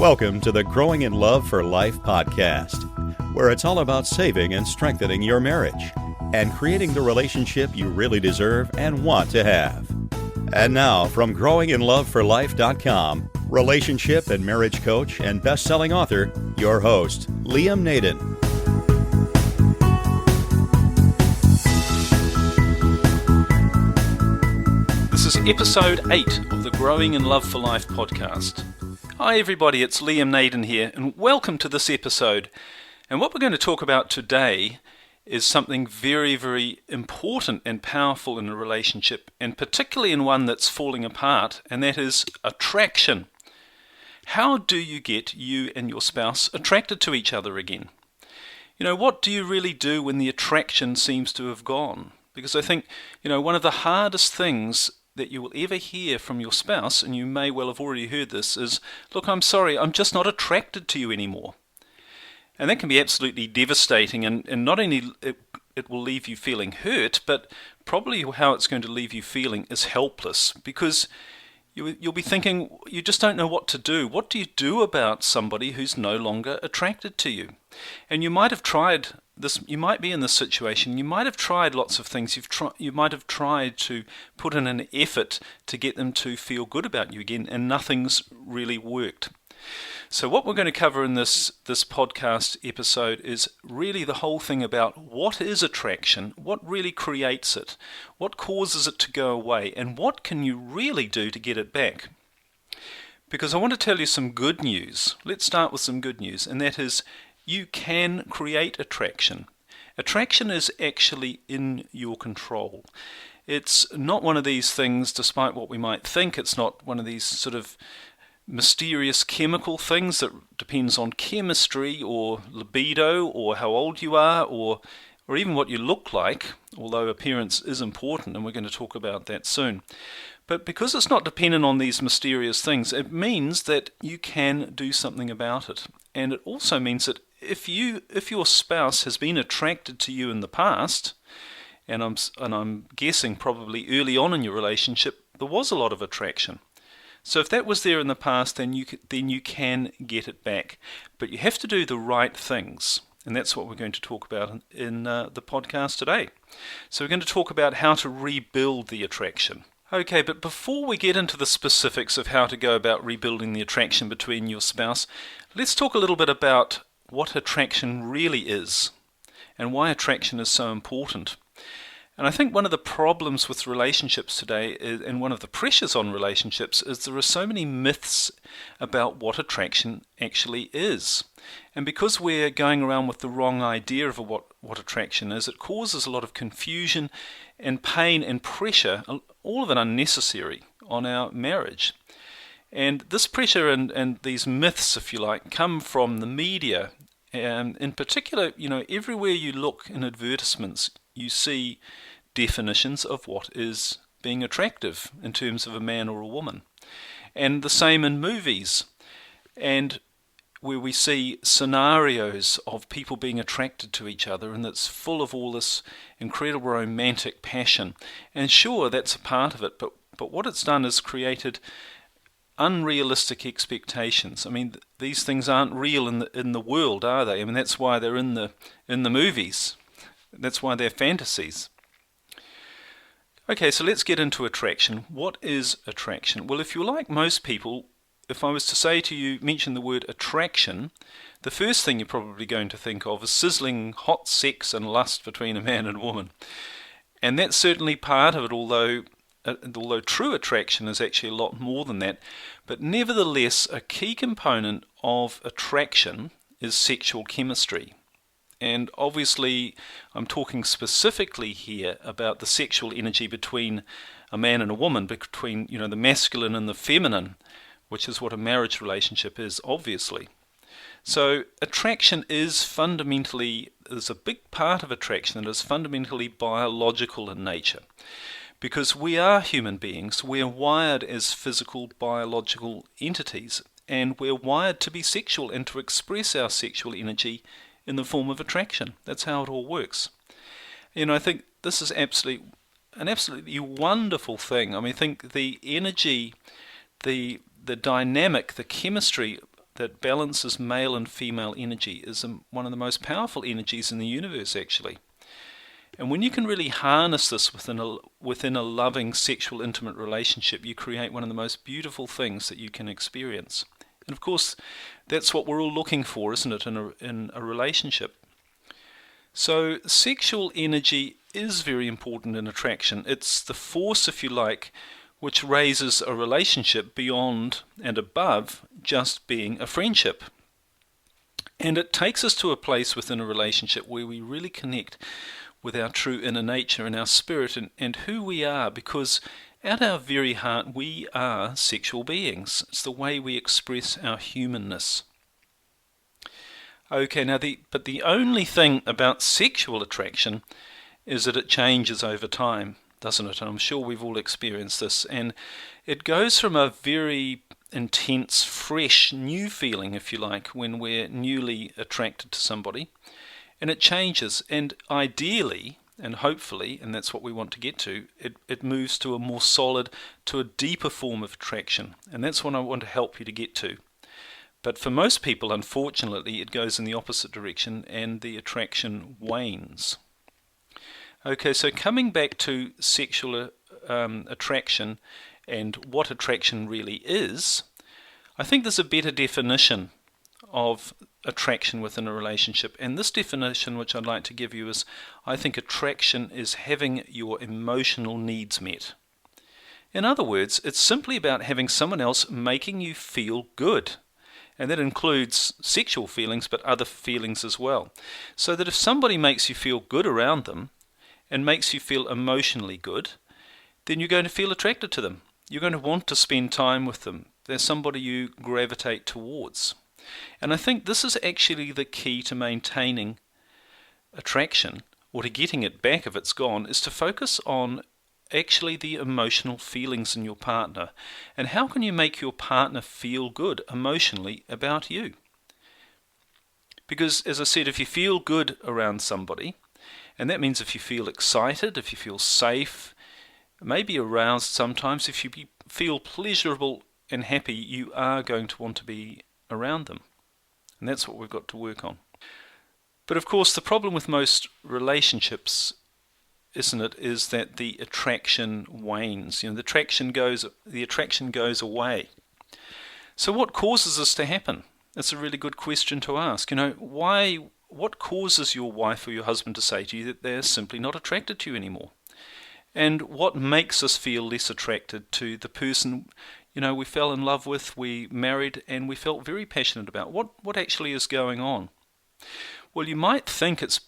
Welcome to the Growing in Love for Life podcast, where it's all about saving and strengthening your marriage and creating the relationship you really deserve and want to have. And now, from growinginloveforlife.com, relationship and marriage coach and best-selling author, your host, Liam Naden. This is episode 8 of the Growing in Love for Life podcast. Hi everybody, it's Liam Naden here, and welcome to this episode. And what we're going to talk about today is something very, very important and powerful in a relationship, and particularly in one that's falling apart, and that is attraction. How do you get you and your spouse attracted to each other again? You know, what do you really do when the attraction seems to have gone? Because I think, one of the hardest things that you will ever hear from your spouse, and you may well have already heard this, is, look, I'm sorry, I'm just not attracted to you anymore. And that can be absolutely devastating, and not only it will leave you feeling hurt, but probably how it's going to leave you feeling is helpless, because you'll be thinking, you just don't know what to do. What do you do about somebody who's no longer attracted to you? And you might have tried this, you might be in this situation, you might have tried lots of things, you might have tried to put in an effort to get them to feel good about you again, and nothing's really worked. So what we're going to cover in this podcast episode is really the whole thing about what is attraction, what really creates it, what causes it to go away, and what can you really do to get it back. Because I want to tell you some good news. Let's start with some good news, and that is you can create attraction. Attraction is actually in your control. It's not one of these things, despite what we might think, it's not one of these sort of mysterious chemical things that depends on chemistry or libido or how old you are or even what you look like, although appearance is important, and we're going to talk about that soon. But because it's not dependent on these mysterious things, it means that you can do something about it. And it also means that if your spouse has been attracted to you in the past, and I'm guessing probably early on in your relationship there was a lot of attraction. So if that was there in the past, then you can get it back. But you have to do the right things. And that's what we're going to talk about in the podcast today. So we're going to talk about how to rebuild the attraction. Okay, but before we get into the specifics of how to go about rebuilding the attraction between your spouse, let's talk a little bit about what attraction really is and why attraction is so important. And I think one of the problems with relationships today and one of the pressures on relationships is there are so many myths about what attraction actually is. And because we're going around with the wrong idea of what attraction is, it causes a lot of confusion and pain and pressure, all of it unnecessary, on our marriage. And this pressure and these myths, if you like, come from the media. In particular, everywhere you look in advertisements, you see definitions of what is being attractive in terms of a man or a woman. And the same in movies, and where we see scenarios of people being attracted to each other, and it's full of all this incredible romantic passion. And sure, that's a part of it, but what it's done is created unrealistic expectations. I mean, these things aren't real in the world, are they? I mean, that's why they're in the movies. That's why they're fantasies. Okay, so let's get into attraction. What is attraction? Well, if you're like most people, if I was to say to you, mention the word attraction, the first thing you're probably going to think of is sizzling hot sex and lust between a man and a woman. And that's certainly part of it, although true attraction is actually a lot more than that. But nevertheless, a key component of attraction is sexual chemistry. And obviously, I'm talking specifically here about the sexual energy between a man and a woman, between the masculine and the feminine, which is what a marriage relationship is, obviously. So attraction is fundamentally, there's a big part of attraction that is fundamentally biological in nature. Because we are human beings, we're wired as physical, biological entities, and we're wired to be sexual and to express our sexual energy in the form of attraction. That's how it all works. I think this is an absolutely wonderful thing. I mean, I think the energy, the dynamic, the chemistry that balances male and female energy is one of the most powerful energies in the universe, actually. And when you can really harness this within a loving, sexual, intimate relationship, you create one of the most beautiful things that you can experience. And of course, that's what we're all looking for, isn't it, in a relationship? So sexual energy is very important in attraction. It's the force, if you like, which raises a relationship beyond and above just being a friendship. And it takes us to a place within a relationship where we really connect with our true inner nature and our spirit and who we are, because at our very heart we are sexual beings. It's the way we express our humanness. Okay, now but the only thing about sexual attraction is that it changes over time, doesn't it? And I'm sure we've all experienced this. And it goes from a very intense, fresh, new feeling, if you like, when we're newly attracted to somebody. And it changes, and ideally, and hopefully, and that's what we want to get to, it moves to a more solid, to a deeper form of attraction. And that's what I want to help you to get to. But for most people, unfortunately, it goes in the opposite direction, and the attraction wanes. Okay, so coming back to sexual attraction and what attraction really is, I think there's a better definition of attraction within a relationship, and this definition which I'd like to give you is, I think attraction is having your emotional needs met. In other words, it's simply about having someone else making you feel good, and that includes sexual feelings but other feelings as well, so that if somebody makes you feel good around them and makes you feel emotionally good, then you're going to feel attracted to them. You're going to want to spend time with them. They're somebody you gravitate towards. And I think this is actually the key to maintaining attraction, or to getting it back if it's gone, is to focus on actually the emotional feelings in your partner. And how can you make your partner feel good emotionally about you? Because, as I said, if you feel good around somebody, and that means if you feel excited, if you feel safe, maybe aroused sometimes, if you feel pleasurable and happy, you are going to want to be around them. And that's what we've got to work on. But of course, the problem with most relationships, isn't it, is that the attraction wanes. The attraction goes away. So what causes this to happen? That's a really good question to ask. What causes your wife or your husband to say to you that they're simply not attracted to you anymore? And what makes us feel less attracted to the person we fell in love with, we married, and we felt very passionate about? What actually is going on? Well, you might think it's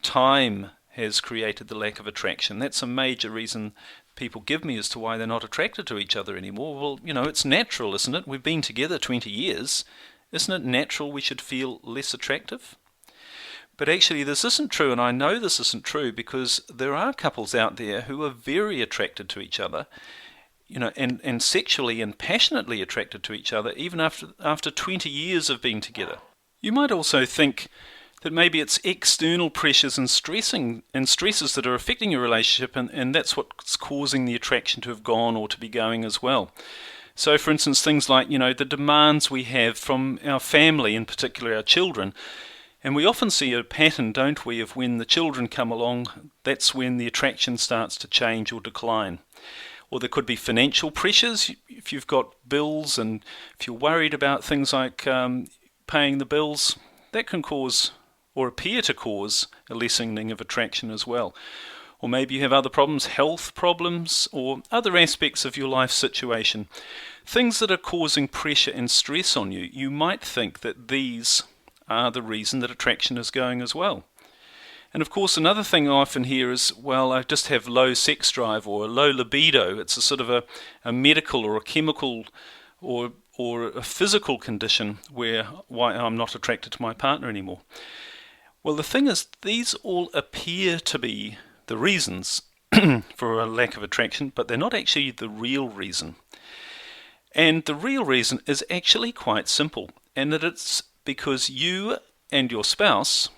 time has created the lack of attraction. That's a major reason people give me as to why they're not attracted to each other anymore. Well, it's natural, isn't it? We've been together 20 years. Isn't it natural we should feel less attractive? But actually this isn't true, and I know this isn't true because there are couples out there who are very attracted to each other, and sexually and passionately attracted to each other even after 20 years of being together. You might also think that maybe it's external pressures and stresses that are affecting your relationship, and that's what's causing the attraction to have gone or to be going as well. So for instance, things like, the demands we have from our family, in particular our children. And we often see a pattern, don't we, of when the children come along, that's when the attraction starts to change or decline. Or there could be financial pressures. If you've got bills and if you're worried about things like paying the bills, that can cause or appear to cause a lessening of attraction as well. Or maybe you have other problems, health problems, or other aspects of your life situation. Things that are causing pressure and stress on you. You might think that these are the reason that attraction is going as well. And of course, another thing I often hear is, well, I just have low sex drive or low libido. It's a sort of a medical or a chemical or a physical condition why I'm not attracted to my partner anymore. Well, the thing is, these all appear to be the reasons for a lack of attraction, but they're not actually the real reason. And the real reason is actually quite simple, and that it's because you and your spouse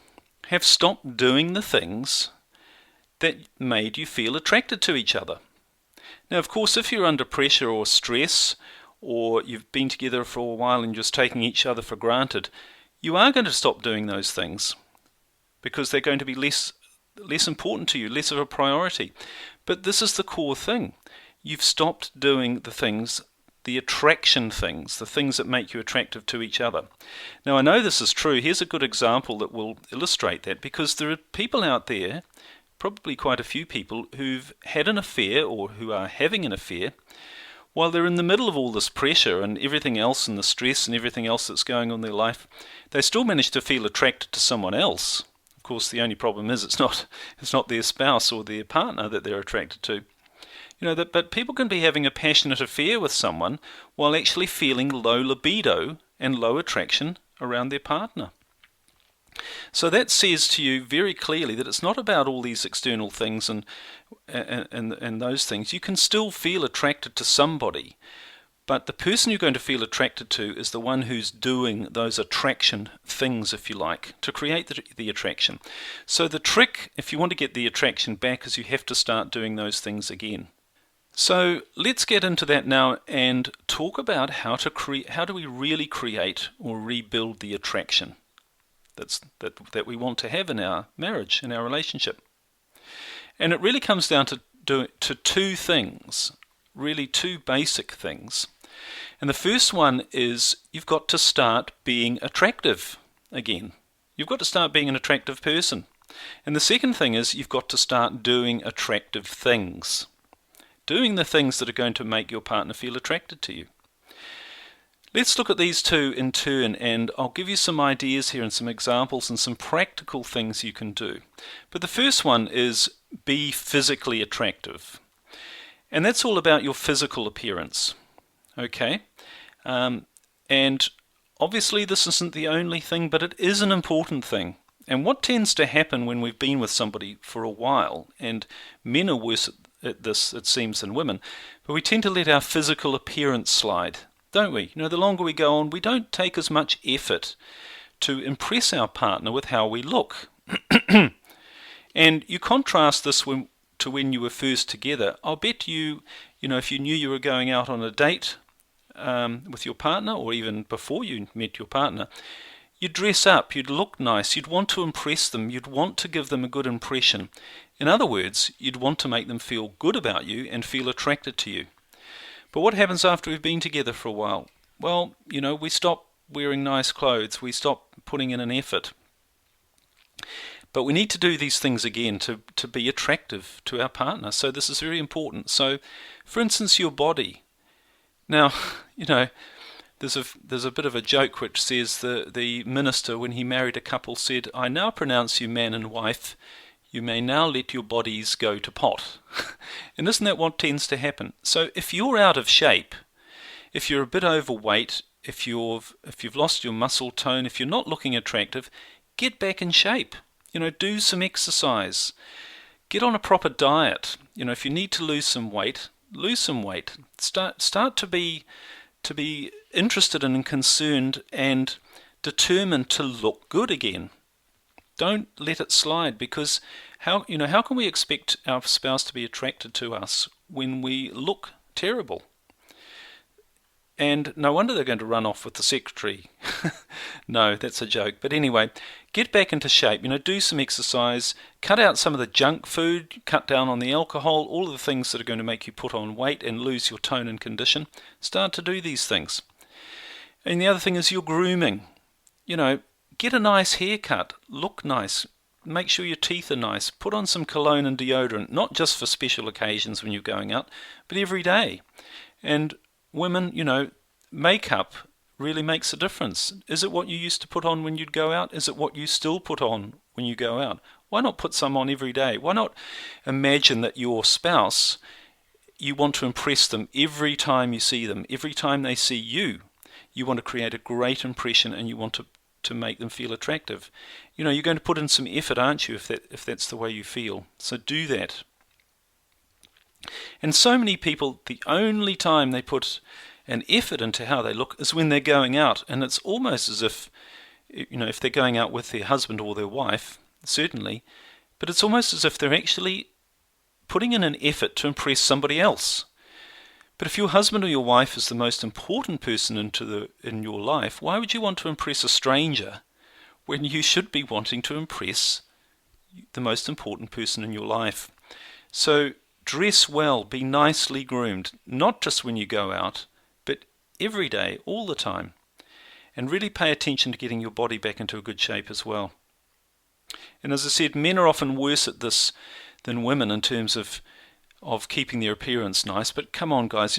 have stopped doing the things that made you feel attracted to each other. Now, of course, if you're under pressure or stress or you've been together for a while and just taking each other for granted, you are going to stop doing those things because they're going to be less important to you, less of a priority. But this is the core thing. You've stopped doing the things, the attraction things, the things that make you attractive to each other. Now, I know this is true. Here's a good example that will illustrate that, because there are people out there, probably quite a few people, who've had an affair or who are having an affair while they're in the middle of all this pressure and everything else and the stress and everything else that's going on in their life. They still manage to feel attracted to someone else. Of course, the only problem is it's not their spouse or their partner that they're attracted to. But people can be having a passionate affair with someone while actually feeling low libido and low attraction around their partner. So that says to you very clearly that it's not about all these external things and those things. You can still feel attracted to somebody, but the person you're going to feel attracted to is the one who's doing those attraction things, if you like, to create the attraction. So the trick, if you want to get the attraction back, is you have to start doing those things again. So let's get into that now and talk about how do we really create or rebuild the attraction that we want to have in our marriage, in our relationship. And it really comes down to two things, really two basic things. And the first one is you've got to start being attractive again. You've got to start being an attractive person. And the second thing is you've got to start doing attractive things. Doing the things that are going to make your partner feel attracted to you. Let's look at these two in turn, and I'll give you some ideas here and some examples and some practical things you can do. But the first one is be physically attractive. And that's all about your physical appearance. Okay? And obviously this isn't the only thing, but it is an important thing. And what tends to happen when we've been with somebody for a while, and men are worse at this, it seems, than women, but we tend to let our physical appearance slide, don't we? The longer we go on, we don't take as much effort to impress our partner with how we look. And you contrast this to when you were first together. I'll bet you, if you knew you were going out on a date with your partner, or even before you met your partner, you'd dress up, you'd look nice, you'd want to impress them, you'd want to give them a good impression. In other words, you'd want to make them feel good about you and feel attracted to you. But what happens after we've been together for a while? Well, we stop wearing nice clothes, we stop putting in an effort. But we need to do these things again to be attractive to our partner. So this is very important. So, for instance, your body. Now, there's a bit of a joke which says the minister, when he married a couple, said, "I now pronounce you man and wife. You may now let your bodies go to pot." And isn't that what tends to happen? So if you're out of shape, if you're a bit overweight, if you've lost your muscle tone, if you're not looking attractive, get back in shape. Do some exercise. Get on a proper diet. If you need to lose some weight, lose some weight. Start to be interested and concerned and determined to look good again. Don't let it slide, because how can we expect our spouse to be attracted to us when we look terrible? And no wonder they're going to run off with the secretary. No, that's a joke. But anyway, get back into shape. Do some exercise, cut out some of the junk food, cut down on the alcohol, all of the things that are going to make you put on weight and lose your tone and condition. Start to do these things. And the other thing is your grooming. Get a nice haircut, look nice, make sure your teeth are nice, put on some cologne and deodorant, not just for special occasions when you're going out, but every day. And women, makeup really makes a difference. Is it what you used to put on when you'd go out? Is it what you still put on when you go out? Why not put some on every day? Why not imagine that your spouse, you want to impress them every time you see them, every time they see you. You want to create a great impression and you want to make them feel attractive. You're going to put in some effort, aren't you, if that's the way you feel. So do that. And so many people, the only time they put an effort into how they look is when they're going out, and it's almost as if, if they're going out with their husband or their wife, certainly, but it's almost as if they're actually putting in an effort to impress somebody else. But if your husband or your wife is the most important person in your life, why would you want to impress a stranger when you should be wanting to impress the most important person in your life? So dress well, be nicely groomed, not just when you go out, but every day, all the time. And really pay attention to getting your body back into a good shape as well. And as I said, men are often worse at this than women in terms of keeping their appearance nice. But come on, guys,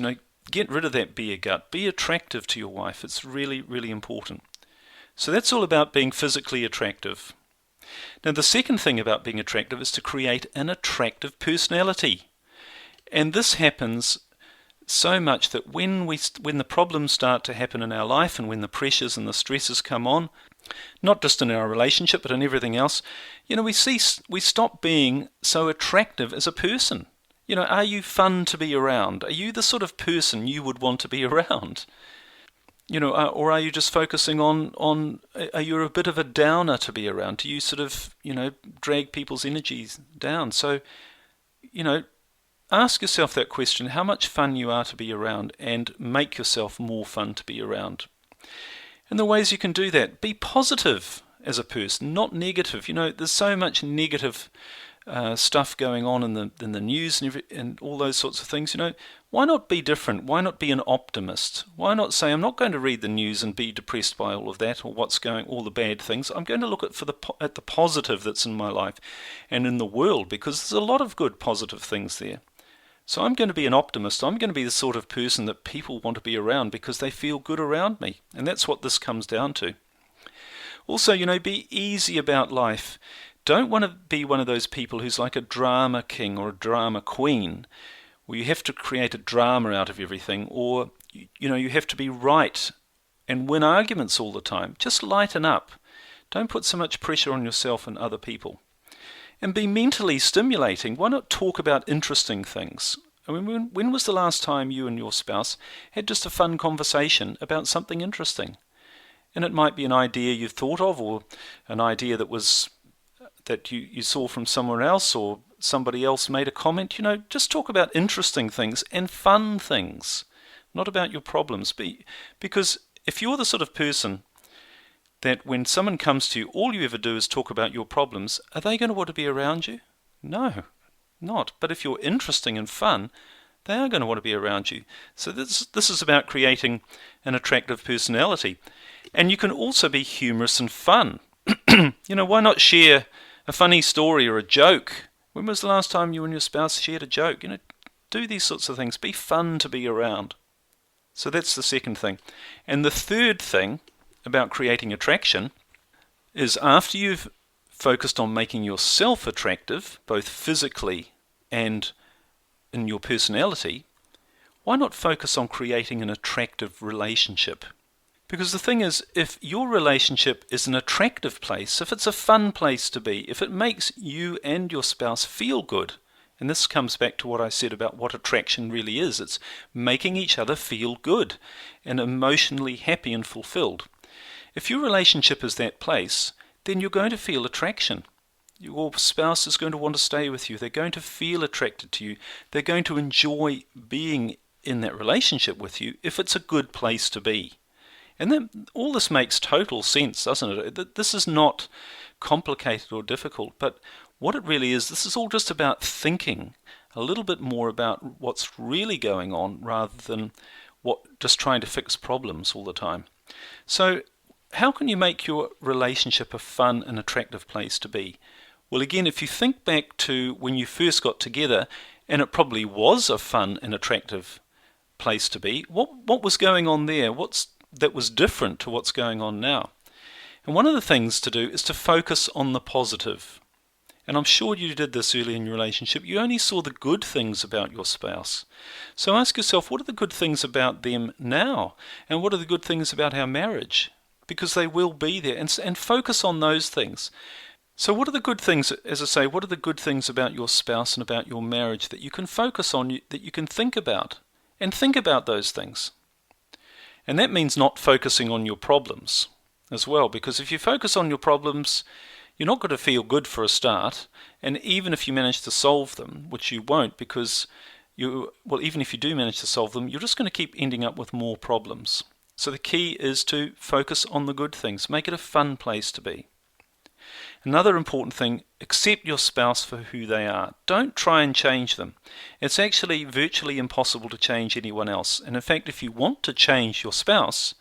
get rid of that beer gut. Be attractive to your wife. It's really, really important. So that's all about being physically attractive. Now, the second thing about being attractive is to create an attractive personality. And this happens so much that when the problems start to happen in our life and when the pressures and the stresses come on, not just in our relationship but in everything else, we stop being so attractive as a person. Are you fun to be around? Are you the sort of person you would want to be around? Or are you just focusing on are you a bit of a downer to be around? Do you sort of, drag people's energies down? So, ask yourself that question, how much fun you are to be around, and make yourself more fun to be around. And the ways you can do that, be positive as a person, not negative. There's so much negative stuff going on in the news and all those sorts of things. Why not be different? Why not be an optimist? Why not say, I'm not going to read the news and be depressed by all of that or all the bad things. I'm going to look at the positive that's in my life and in the world, because there's a lot of good positive things there. So I'm going to be an optimist. I'm going to be the sort of person that people want to be around because they feel good around me. And that's what this comes down to. Also, be easy about life. Don't want to be one of those people who's like a drama king or a drama queen, where you have to create a drama out of everything, or you have to be right and win arguments all the time. Just lighten up. Don't put so much pressure on yourself and other people. And be mentally stimulating. Why not talk about interesting things? I mean, when was the last time you and your spouse had just a fun conversation about something interesting? And it might be an idea you've thought of, or an idea that you saw from somewhere else, or somebody else made a comment. Just talk about interesting things and fun things, not about your problems. Because if you're the sort of person that when someone comes to you, all you ever do is talk about your problems, are they going to want to be around you? No, not. But if you're interesting and fun, they are going to want to be around you. So this is about creating an attractive personality. And you can also be humorous and fun. Why not share a funny story or a joke? When was the last time you and your spouse shared a joke? Do these sorts of things. Be fun to be around. So that's the second thing. And the third thing about creating attraction is, after you've focused on making yourself attractive, both physically and in your personality, why not focus on creating an attractive relationship? Because the thing is, if your relationship is an attractive place, if it's a fun place to be, if it makes you and your spouse feel good, and this comes back to what I said about what attraction really is, it's making each other feel good and emotionally happy and fulfilled. If your relationship is that place, then you're going to feel attraction. Your spouse is going to want to stay with you. They're going to feel attracted to you. They're going to enjoy being in that relationship with you if it's a good place to be. And then all this makes total sense, doesn't it? This is not complicated or difficult, but what it really is, this is all just about thinking a little bit more about what's really going on rather than just trying to fix problems all the time. So how can you make your relationship a fun and attractive place to be? Well, again, if you think back to when you first got together, and it probably was a fun and attractive place to be, what was going on there? That was different to what's going on now? And one of the things to do is to focus on the positive. And I'm sure you did this early in your relationship. You only saw the good things about your spouse. So ask yourself, what are the good things about them now? And what are the good things about our marriage? Because they will be there. And focus on those things. So what are the good things, as I say, what are the good things about your spouse and about your marriage that you can focus on, that you can think about? And think about those things. And that means not focusing on your problems as well, because if you focus on your problems, you're not going to feel good for a start, and even if you manage to solve them, which you won't, because even if you do manage to solve them, you're just going to keep ending up with more problems. So the key is to focus on the good things. Make it a fun place to be. Another important thing, accept your spouse for who they are. Don't try and change them. It's actually virtually impossible to change anyone else. And in fact, if you want to change your spouse,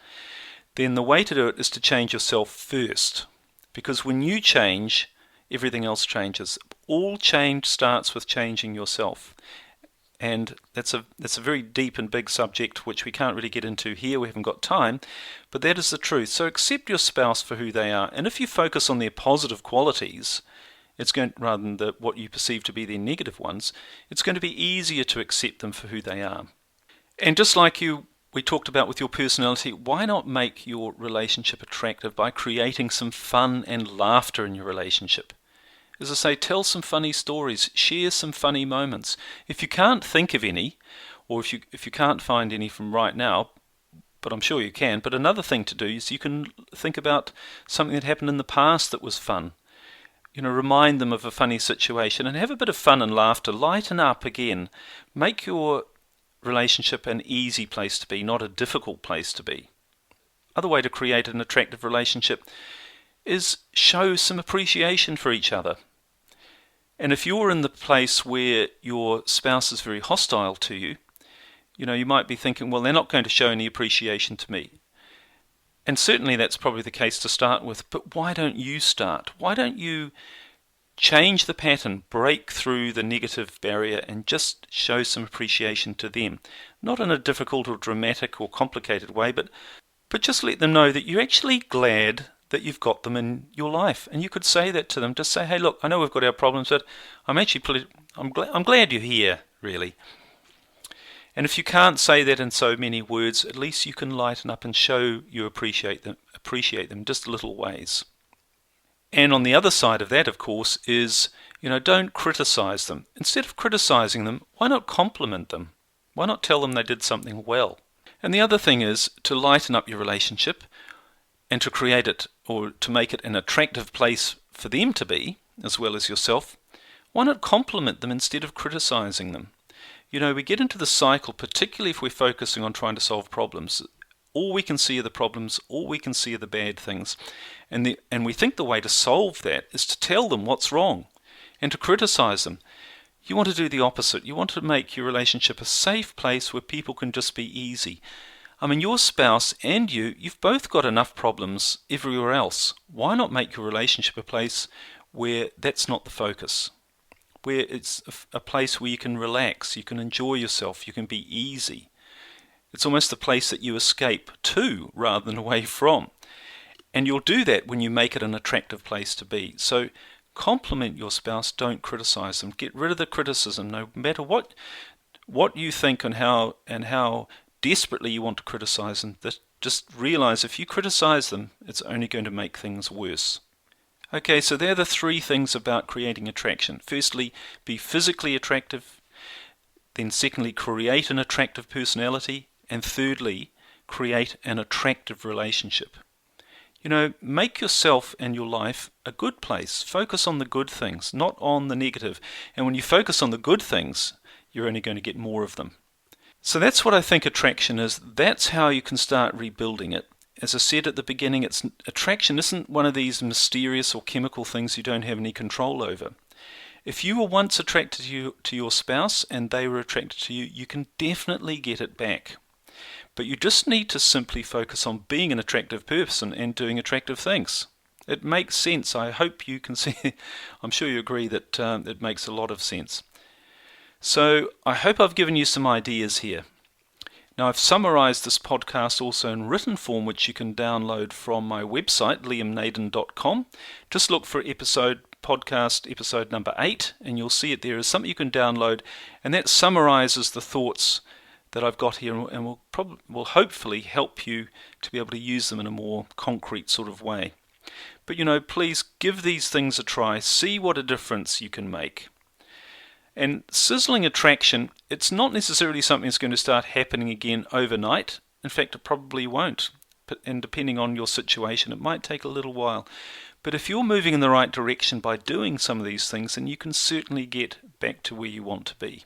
then the way to do it is to change yourself first. Because when you change, everything else changes. All change starts with changing yourself. And that's a very deep and big subject which we can't really get into here. We haven't got time, but that is the truth. So accept your spouse for who they are, and if you focus on their positive qualities, rather than what you perceive to be their negative ones, it's going to be easier to accept them for who they are. And just like we talked about with your personality, why not make your relationship attractive by creating some fun and laughter in your relationship? As I say, tell some funny stories, share some funny moments. If you can't think of any, or if you can't find any from right now, but I'm sure you can, but another thing to do is you can think about something that happened in the past that was fun. Remind them of a funny situation and have a bit of fun and laughter. Lighten up again. Make your relationship an easy place to be, not a difficult place to be. Other way to create an attractive relationship is show some appreciation for each other. And if you're in the place where your spouse is very hostile to you, you might be thinking, well, they're not going to show any appreciation to me. And certainly that's probably the case to start with, but why don't you start? Why don't you change the pattern, break through the negative barrier and just show some appreciation to them? Not in a difficult or dramatic or complicated way, but just let them know that you're actually glad that you've got them in your life. And you could say that to them. Just say, hey, look, I know we've got our problems, but I'm glad you're here, really. And if you can't say that in so many words, at least you can lighten up and show you appreciate them just little ways. And on the other side of that, of course, is, don't criticize them. Instead of criticizing them, why not compliment them? Why not tell them they did something well? And the other thing is to lighten up your relationship and to create it, or to make it an attractive place for them to be, as well as yourself. Why not compliment them instead of criticizing them? We get into the cycle, particularly if we're focusing on trying to solve problems. All we can see are the problems, all we can see are the bad things. And we think the way to solve that is to tell them what's wrong and to criticize them. You want to do the opposite. You want to make your relationship a safe place where people can just be easy. Your spouse and you've both got enough problems everywhere else. Why not make your relationship a place where that's not the focus? Where it's a place where you can relax, you can enjoy yourself, you can be easy. It's almost a place that you escape to rather than away from. And you'll do that when you make it an attractive place to be. So compliment your spouse, don't criticize them. Get rid of the criticism, no matter what you think and how desperately you want to criticize them. Just realize if you criticize them, it's only going to make things worse. Okay, so they're the three things about creating attraction. Firstly, be physically attractive. Then secondly, create an attractive personality. And thirdly, create an attractive relationship. Make yourself and your life a good place. Focus on the good things, not on the negative. And when you focus on the good things, you're only going to get more of them. So that's what I think attraction is. That's how you can start rebuilding it. As I said at the beginning, attraction isn't one of these mysterious or chemical things you don't have any control over. If you were once attracted to your spouse and they were attracted to you, you can definitely get it back. But you just need to simply focus on being an attractive person and doing attractive things. It makes sense. I hope you can see. I'm sure you agree that it makes a lot of sense. So I hope I've given you some ideas here. Now I've summarized this podcast also in written form, which you can download from my website, liamnaden.com. Just look for podcast episode number 8, and you'll see it there as something you can download, and that summarizes the thoughts that I've got here and will hopefully help you to be able to use them in a more concrete sort of way. But please give these things a try, see what a difference you can make. And sizzling attraction, it's not necessarily something that's going to start happening again overnight. In fact, it probably won't. And depending on your situation, it might take a little while. But if you're moving in the right direction by doing some of these things, then you can certainly get back to where you want to be.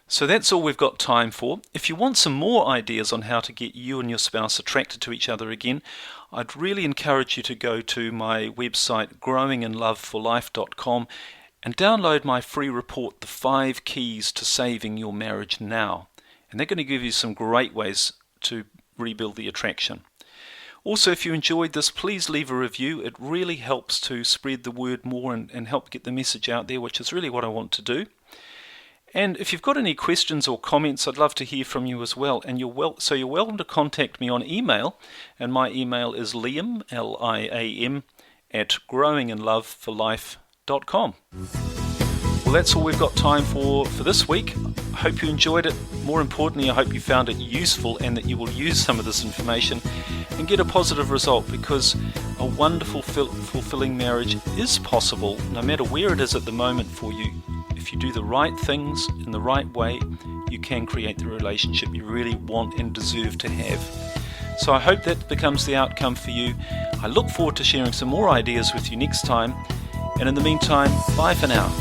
So that's all we've got time for. If you want some more ideas on how to get you and your spouse attracted to each other again, I'd really encourage you to go to my website growinginloveforlife.com and download my free report, The 5 Keys to Saving Your Marriage Now. And they're going to give you some great ways to rebuild the attraction. Also, if you enjoyed this, please leave a review. It really helps to spread the word more and help get the message out there, which is really what I want to do. And if you've got any questions or comments, I'd love to hear from you as well. And you're welcome to contact me on email. And my email is Liam, Liam, at growinginloveforlife.com. Well, that's all we've got time for this week. I hope you enjoyed it. More importantly, I hope you found it useful and that you will use some of this information and get a positive result, because a wonderful, fulfilling marriage is possible no matter where it is at the moment for you. If you do the right things in the right way, you can create the relationship you really want and deserve to have. So I hope that becomes the outcome for you. I look forward to sharing some more ideas with you next time. And in the meantime, bye for now.